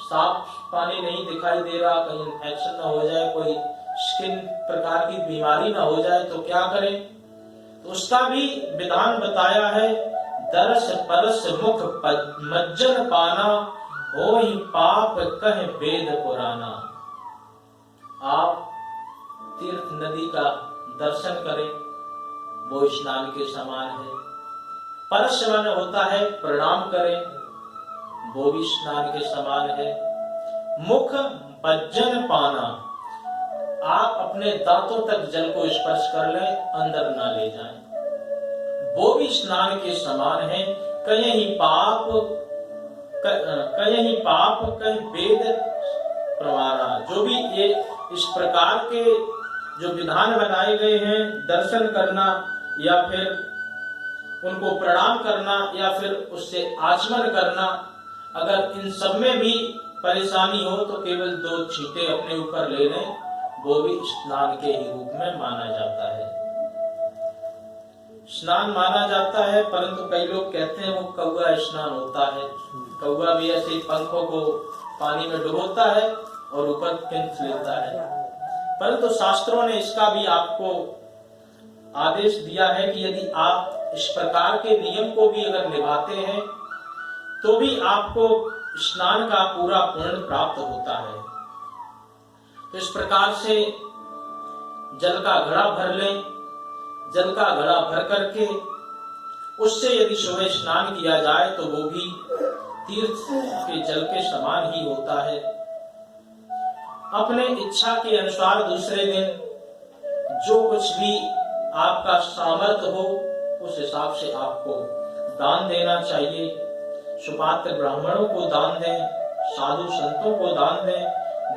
साफ पानी नहीं दिखाई दे रहा, कहीं इन्फेक्शन ना हो जाए, कोई स्किन प्रकार की बीमारी ना हो जाए, तो क्या करें? तो उसका भी विधान बताया है। दरस परस मुख मज्जन पाना, होई पाप कह वेद पुराना। आप तीर्थ नदी का दर्शन करें, वो स्नान के समान है। परस माने होता है प्रणाम करें, वो भी स्नान के समान है। मुख मज्जन पाना, आप अपने दांतों तक जल को स्पर्श कर लें, अंदर ना ले जाएं, वो भी स्नान के समान है। कहीं पाप कहीं वेद प्रमाणा, जो भी ये इस प्रकार के जो विधान बनाए गए हैं, दर्शन करना या फिर उनको प्रणाम करना या फिर उससे आचमन करना, अगर इन सब में भी परेशानी हो तो केवल 2 छींटे अपने ऊपर ले लें, वो भी स्नान के ही रूप में माना जाता है। स्नान माना जाता है, परंतु कई लोग कहते हैं वो कौवा स्नान होता है। कौवा भी ऐसे पंखों को पानी में डुबोता है और ऊपर खींच लेता है, परंतु शास्त्रों ने इसका भी आपको आदेश दिया है कि यदि आप इस प्रकार के नियम को भी अगर निभाते हैं तो भी आपको स्नान का पूरा पुण्य प्राप्त होता है। तो इस प्रकार से जल का घड़ा भर लें, जल का घड़ा भर करके उससे यदि सुबह स्नान किया जाए तो वो भी तीर्थ के जल के समान ही होता है। अपने इच्छा के अनुसार दूसरे दिन जो कुछ भी आपका सामर्थ्य हो उस हिसाब से आपको दान देना चाहिए। सुपात्र ब्राह्मणों को दान दें, साधु संतों को दान दें,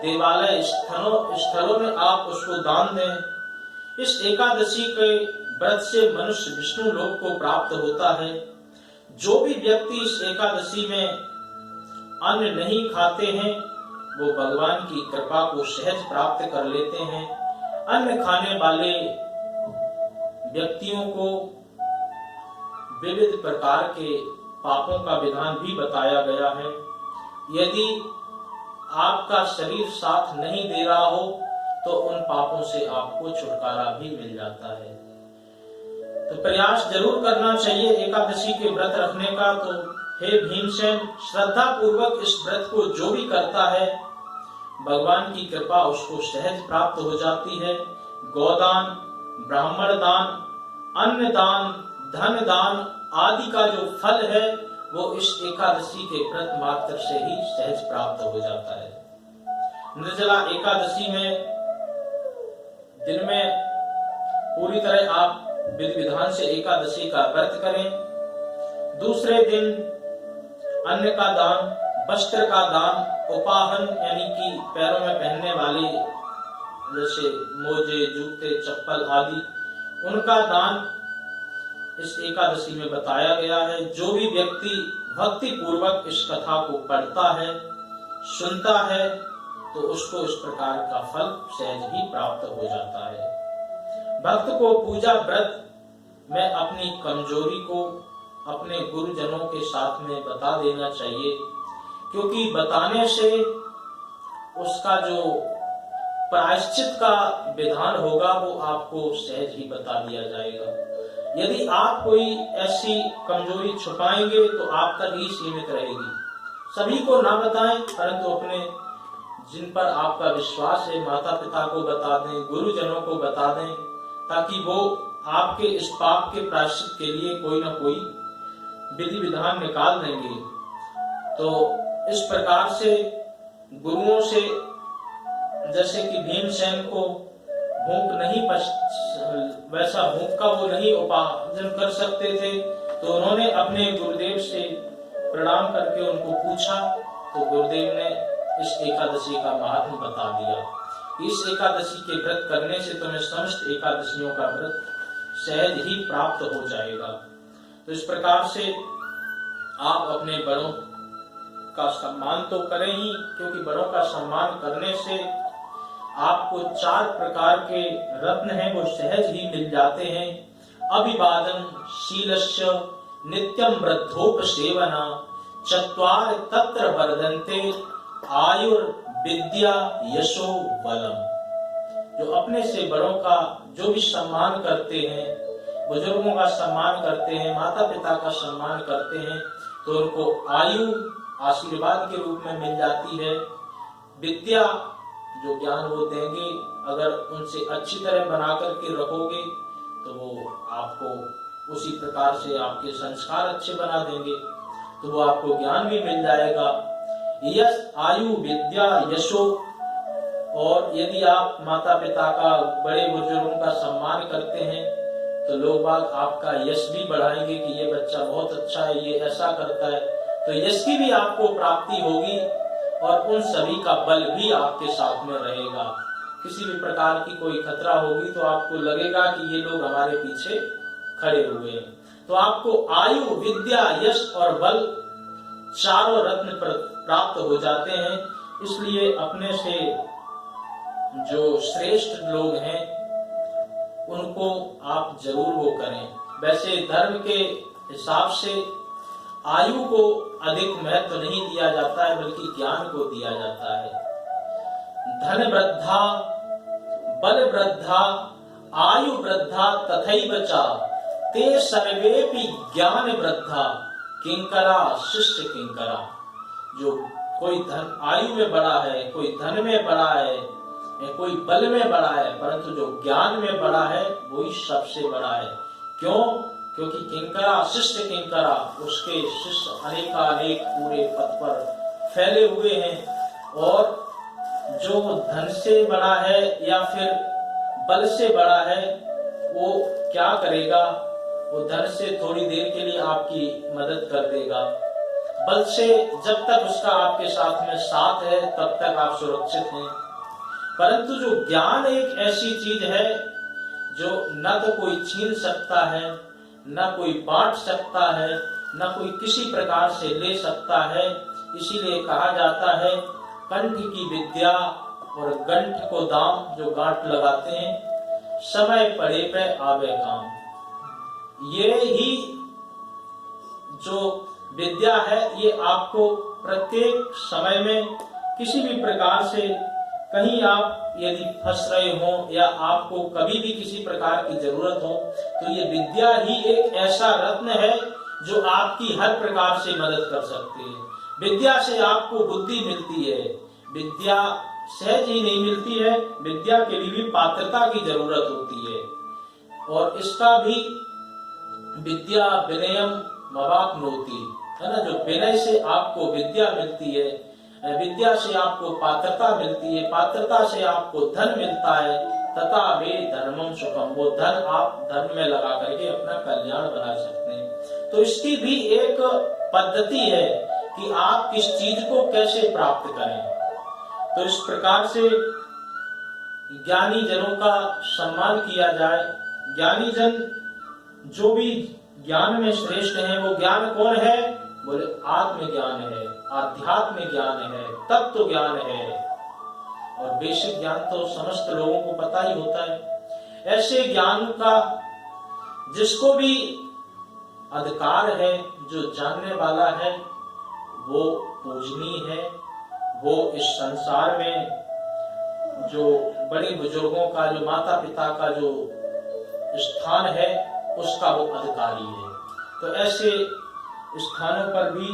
देवालय स्थलों में आप उसको दान दें। इस एकादशी के व्रत से मनुष्य विष्णु लोक को प्राप्त होता है। जो भी व्यक्ति इस एकादशी में अन्न नहीं खाते हैं वो भगवान की कृपा को सहज प्राप्त कर लेते हैं। अन्न खाने वाले व्यक्तियों को विविध प्रकार के पापों का विधान भी बताया गया है। यदि आपका शरीर साथ नहीं दे रहा हो तो उन पापों से आपको छुटकारा भी मिल जाता है। तो प्रयास जरूर करना चाहिए एकादशी के व्रत रखने का। तो हे भीमसेन, श्रद्धा पूर्वक इस व्रत को जो भी करता है भगवान की कृपा उसको सहज प्राप्त हो जाती है। गोदान, ब्राह्मण दान, अन्न दान, धन दान आदि का जो फल है वो इस एकादशी के व्रत मात्र से ही सहज प्राप्त हो जाता है। निर्जला एकादशी में दिन में पूरी तरह आप विधि विधान से एकादशी का व्रत करें। दूसरे दिन अन्न का दान, वस्त्र का दान, उपाहन यानी कि पैरों में पहनने वाले जैसे मोजे, जूते, चप्पल आदि, उनका दान इस एकादशी में बताया गया है। जो भी व्यक्ति भक्ति पूर्वक इस कथा को पढ़ता है, सुनता है, तो उसको इस प्रकार का फल सहज ही प्राप्त हो जाता है। भक्त को पूजा व्रत में अपनी कमजोरी को अपने गुरुजनों के साथ में बता देना चाहिए, क्योंकि बताने से उसका जो प्रायश्चित का विधान होगा वो आपको सहज ही बता दिया जाएगा। यदि आप कोई ऐसी कमजोरी छुपाएंगे तो आप तक ही सीमित रहेगी। सभी को ना बताएं, परंतु अपने जिन पर आपका विश्वास है, माता पिता को बता दें, गुरुजनों को बता दें, ताकि वो आपके इस पाप के प्रायश्चित के लिए कोई ना कोई विधि विधान निकाल देंगे। तो इस प्रकार से गुरुओं से, जैसे कि भीमसेन को भूख नहीं वैसा भूख का वो नहीं उपार्जन कर सकते थे, तो उन्होंने अपने गुरुदेव से प्रणाम करके उनको पूछा, तो गुरुदेव ने इस एकादशी का महात्म बता दिया। इस एकादशी के व्रत करने से तुम्हें समस्त एकादशियों का व्रत सहज ही प्राप्त हो जाएगा। तो इस प्रकार से आप अपने बड़ों का सम्मान तो करें ही, क्योंकि बड़ों का सम्मान करने से आपको 4 प्रकार के रत्न हैं वो सहज ही मिल जाते हैं। अभिवादन शीलस्य नित्यम वृद्धोपसेवना, चत्वार तत्र वर्धन्ते आयुर विद्या यशो बलम। जो अपने से बड़ों का जो भी सम्मान करते हैं, बुजुर्गों का सम्मान करते हैं, माता पिता का सम्मान करते हैं, तो उनको आयु आशीर्वाद के रूप में मिल जाती है। विद्या जो ज्ञान वो देंगे, अगर उनसे अच्छी तरह बना करके रखोगे तो वो आपको उसी प्रकार से आपके संस्कार अच्छे बना देंगे, तो वो आपको ज्ञान भी मिल जाएगा। यश आयु विद्या यशो, और यदि आप माता पिता का, बड़े बुजुर्गों का सम्मान करते हैं तो लोग बाग आपका यश भी बढ़ाएंगे कि ये बच्चा बहुत अच्छा है, ये ऐसा करता है, तो यश की भी आपको प्राप्ति होगी और उन सभी का बल भी आपके साथ में रहेगा। किसी भी प्रकार की कोई खतरा होगी तो आपको लगेगा कि ये लोग हमारे पीछे खड़े हुए हैं। तो आपको आयु विद्या यश और बल चारों रत्न प्राप्त हो जाते हैं। इसलिए अपने से जो श्रेष्ठ लोग हैं उनको आप जरूर वो करें। वैसे धर्म के हिसाब से आयु को अधिक महत्व नहीं दिया जाता है, बल्कि ज्ञान को दिया जाता है। धन वृद्धा बल वृद्धा आयु वृद्धा तथैव च ते सर्वेपि ज्ञान वृद्धा किंकरा शिष्य किंकरा। जो कोई धन आयु में बड़ा है, कोई धन में बड़ा है, कोई बल में बड़ा है, परंतु जो ज्ञान में बड़ा है वही सबसे बड़ा है। क्यों? क्योंकि किंकरा शिष्य किंकरा, उसके शिष्य अनेकानेक पूरे पथ पर फैले हुए हैं। और जो धन से बड़ा है या फिर बल से बड़ा है, वो क्या करेगा? वो धन से थोड़ी देर के लिए आपकी मदद कर देगा, बल से जब तक उसका आपके साथ में साथ है तब तक आप सुरक्षित हैं। परंतु जो ज्ञान एक ऐसी चीज है जो न तो कोई छीन सकता है, न कोई बांट सकता है, न कोई किसी प्रकार से ले सकता है। इसीलिए कहा जाता है कंठ की विद्या और गंठ को दाम, जो गांठ लगाते हैं, समय पड़े पे आवे काम। ये ही जो विद्या है ये आपको प्रत्येक समय में किसी भी प्रकार से कहीं आप यदि फंस रहे हो या आपको कभी भी किसी प्रकार की जरूरत हो, तो ये विद्या ही एक ऐसा रत्न है जो आपकी हर प्रकार से मदद कर सकती है। विद्या से आपको बुद्धि मिलती है। विद्या सहज ही नहीं मिलती है, विद्या के लिए भी पात्रता की जरूरत होती है। और इसका भी विद्या विनयम मवाप्नोति, है ना, जो विनय से आपको विद्या मिलती है, विद्या से आपको पात्रता मिलती है, पात्रता से आपको धन मिलता है। तथा वे धर्मम सुखम, वो धन आप धर्म में लगा करके अपना कल्याण बना सकते हैं। तो इसकी भी एक पद्धति है कि आप किस चीज को कैसे प्राप्त करें। तो इस प्रकार से ज्ञानी जनों का सम्मान किया जाए। ज्ञानी जन जो भी ज्ञान में श्रेष्ठ हैं, वो ज्ञान कौन है? बोले आत्मज्ञान है, आध्यात्मिक ज्ञान है, तत्व ज्ञान है। और बेसिक ज्ञान तो समस्त लोगों को पता ही होता है। ऐसे ज्ञान का जिसको भी अधिकार है, जो जानने वाला है, वो पूजनीय है। वो इस संसार में जो बड़े बुजुर्गों का, जो माता पिता का जो स्थान है, उसका वो अधिकारी है। तो ऐसे स्थानों पर भी,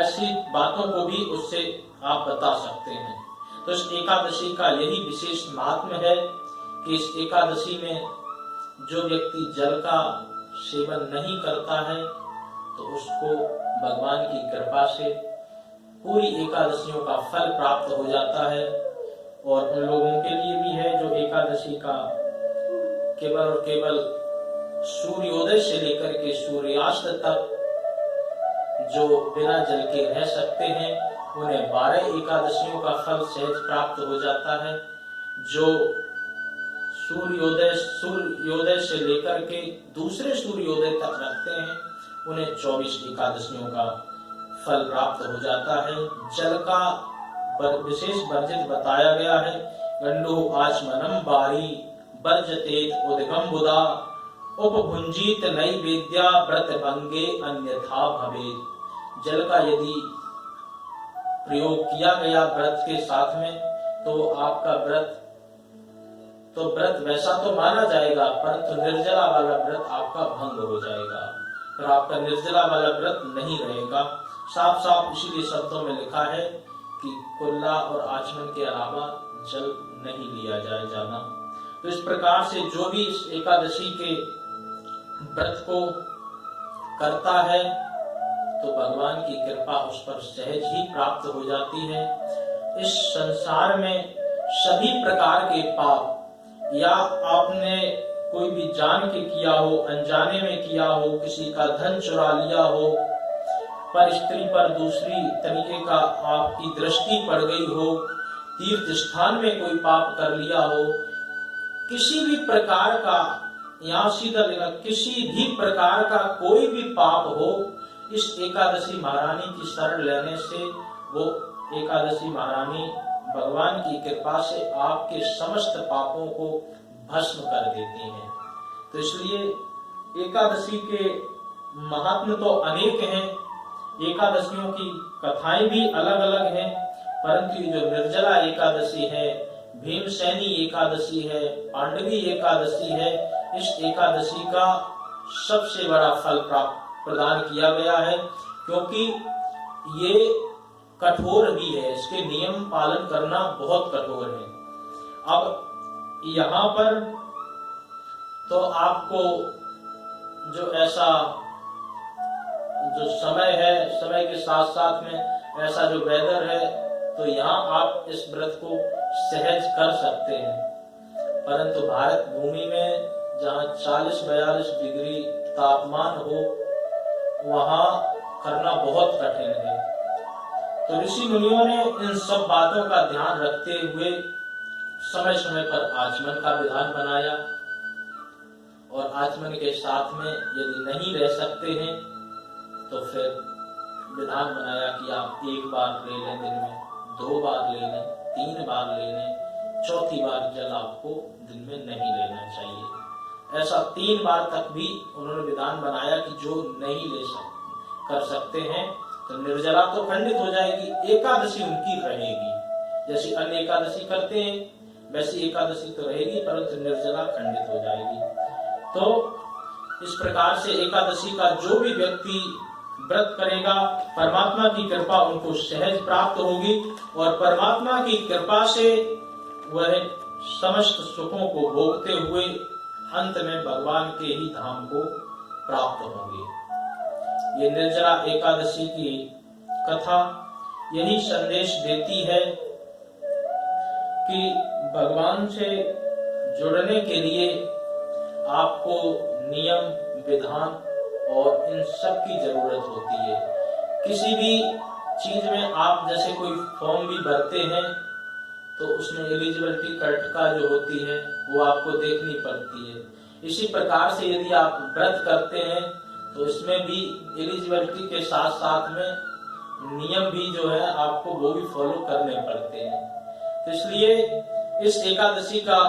ऐसी बातों को भी उससे आप बता सकते हैं। तो इस एकादशी का यही विशेष महात्म्य है कि इस एकादशी में जो व्यक्ति जल का सेवन नहीं करता है, तो उसको भगवान की कृपा से पूरी एकादशियों का फल प्राप्त हो जाता है। और उन लोगों के लिए भी है जो एकादशी का केवल और केवल सूर्योदय से लेकर के सूर्यास्त तक जो बिना जल के रह सकते हैं, उन्हें 12 एकादशियों का फल सहज प्राप्त हो जाता है। जो सूर्योदय से लेकर के दूसरे सूर्योदय तक रखते हैं, उन्हें 24 एकादशियों का फल प्राप्त हो जाता है। जल का विशेष वर्जित बताया गया है। गंडो आचमनम बारी वर्जतेत उद्गम बुधा उपभुंजित नैवेद्या व्रत भंगे अन्यथा भवेत्। जल का यदि प्रयोग किया गया व्रत के साथ में, तो आपका व्रत वैसा तो माना जाएगा, परंतु निर्जला वाला व्रत आपका भंग हो जाएगा, फिर आपका निर्जला वाला व्रत नहीं रहेगा। साफ साफ इसीलिए शब्दों में लिखा है कि कुल्ला और आचमन के अलावा जल नहीं लिया जाना। तो इस प्रकार से जो भी इस एकादशी के व्रत को करता है, तो भगवान की कृपा उस पर सहज ही प्राप्त हो जाती है। इस संसार में सभी प्रकार के पाप, या आपने कोई भी जान के किया हो, अनजाने में किया हो, किसी का धन चुरा लिया हो, पर स्त्री पर दूसरी तरीके का आपकी दृष्टि पड़ गई हो, तीर्थ स्थान में कोई पाप कर लिया हो, किसी भी प्रकार का, यहाँ सीधा लेना, किसी भी प्रकार का कोई भी पाप हो, इस एकादशी महारानी की शरण लेने से वो एकादशी महारानी भगवान की कृपा से आपके समस्त पापों को भस्म कर देती हैं। तो इसलिए एकादशी के महात्म तो अनेक हैं, एकादशियों की कथाएं भी अलग अलग हैं, परंतु जो निर्जला एकादशी है, भीमसेनी एकादशी है, पांडवी एकादशी है, इस एकादशी का सबसे बड़ा फल प्रदान किया गया है, क्योंकि ये कठोर भी है, इसके नियम पालन करना बहुत कठोर है। अब यहाँ पर तो आपको जो ऐसा जो समय है, समय के साथ साथ में ऐसा जो वेदर है, तो यहाँ आप इस व्रत को सहज कर सकते हैं। परंतु भारत भूमि में जहाँ 40-42 डिग्री तापमान हो, वहाँ करना बहुत कठिन है। तो ऋषि मुनियों ने इन सब बातों का ध्यान रखते हुए समय समय पर आचमन का विधान बनाया, और आचमन के साथ में यदि नहीं रह सकते हैं, तो फिर विधान बनाया कि आप 1 बार ले लें दिन में, 2 बार ले लें, 3 बार ले लें, चौथी बार जल आपको दिन में नहीं लेना चाहिए। ऐसा 3 बार तक भी उन्होंने विधान बनाया कि जो नहीं कर सकते हैं, तो निर्जला तो खंडित हो जाएगी, एकादशी उनकी रहेगी। जैसी अन्य एकादशी करते हैं वैसी एकादशी तो रहेगी, परंतु निर्जला खंडित हो जाएगी। तो इस प्रकार से एकादशी का जो भी व्यक्ति व्रत करेगा, परमात्मा की कृपा उनको सहज प्राप्त होगी, और परमात्मा की कृपा से वह समस्त सुखों को भोगते हुए अंत में भगवान के ही धाम को प्राप्त होंगे। ये निर्जला एकादशी की कथा यही संदेश देती है कि भगवान से जुड़ने के लिए आपको नियम, विधान और इन सब की जरूरत होती है। किसी भी चीज में आप जैसे कोई फॉर्म भी भरते हैं, तो उसमें एलिजिबिलिटी क्राइटेरिया जो होती है वो आपको देखनी पड़ती है। इसी प्रकार से यदि आप व्रत करते हैं तो इसमें भी एलिजिबिलिटी के साथ साथ में नियम भी जो है आपको वो भी फॉलो करने पड़ते हैं। तो इसलिए इस एकादशी का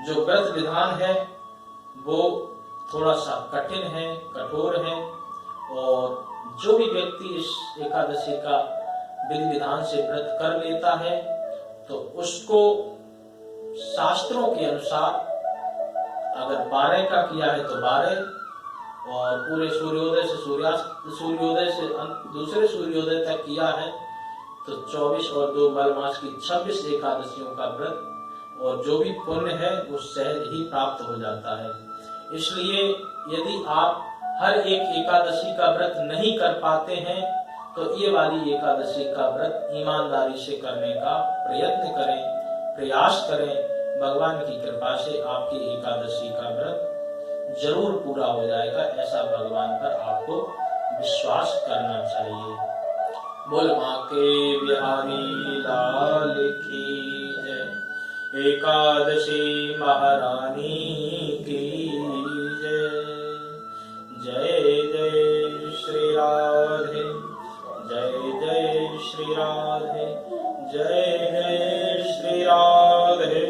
जो व्रत विधान है वो थोड़ा सा कठिन है, कठोर है, और जो भी व्यक्ति इस एकादशी का विधि विधान से व्रत कर लेता है तो उसको शास्त्रों के अनुसार अगर 12 का किया है तो 12, और पूरे सूर्योदय से सूर्योदय से दूसरे सूर्योदय तक किया है तो 24 और 2 मलमास की 26 एकादशियों का व्रत, और जो भी पुण्य है वो सहज ही प्राप्त हो जाता है। इसलिए यदि आप हर एक एकादशी का व्रत नहीं कर पाते हैं तो ये वाली एकादशी का व्रत ईमानदारी से करने का प्रयत्न करें, प्रयास करें। भगवान की कृपा से आपकी एकादशी का व्रत जरूर पूरा हो जाएगा, ऐसा भगवान पर आपको विश्वास करना चाहिए। बोल मां के बिहारी लाल की जय, एकादशी महारानी की जय। जय जय श्री राधे, जय जय श्री राधे, जय जय श्री राधे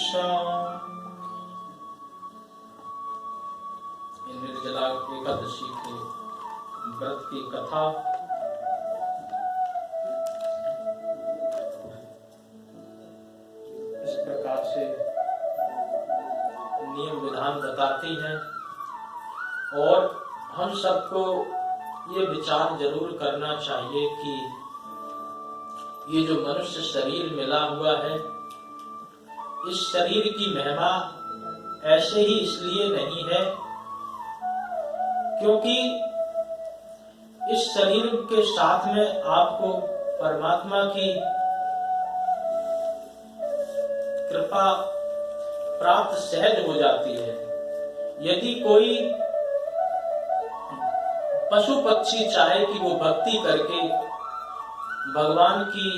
श्याम। निर्जला एकादशी के व्रत की कथा इस प्रकार से नियम विधान बताती हैं, और हम सबको ये विचार जरूर करना चाहिए कि ये जो मनुष्य शरीर मिला हुआ है, इस शरीर की महिमा ऐसे ही इसलिए नहीं है क्योंकि इस शरीर के साथ में आपको परमात्मा की कृपा प्राप्त सहज हो जाती है। यदि कोई पशु पक्षी चाहे कि वो भक्ति करके भगवान की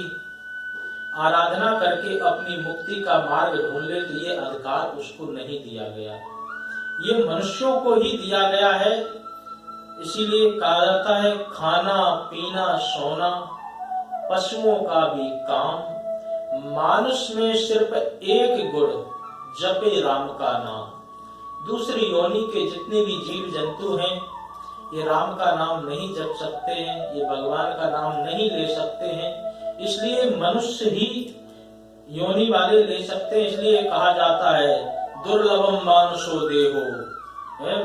आराधना करके अपनी मुक्ति का मार्ग ढूंढ ले तो ये अधिकार उसको नहीं दिया गया, ये मनुष्यों को ही दिया गया है। इसीलिए कहा जाता है खाना पीना सोना पशुओं का भी काम, मानुष में सिर्फ एक गुण जपे राम का नाम। दूसरी योनि के जितने भी जीव जंतु हैं ये राम का नाम नहीं जप सकते हैं, ये भगवान का नाम नहीं ले सकते हैं, इसलिए मनुष्य ही योनि वाले ले सकते हैं। इसलिए कहा जाता है दुर्लभम मानुषो देहो,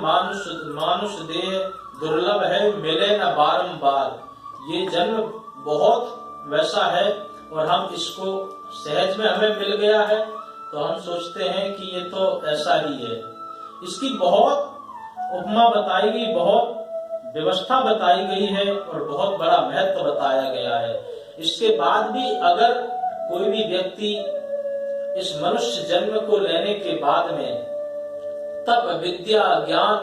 मानुष देह दुर्लभ है, मिले न बारंबार। ये जन्म बहुत वैसा है और हम इसको सहज में हमें मिल गया है तो हम सोचते हैं कि ये तो ऐसा ही है। इसकी बहुत उपमा बताई गई, बहुत व्यवस्था बताई गई है और बहुत बड़ा महत्व बताया गया है। इसके बाद भी अगर कोई भी व्यक्ति इस मनुष्य जन्म को लेने के बाद में तप विद्या ज्ञान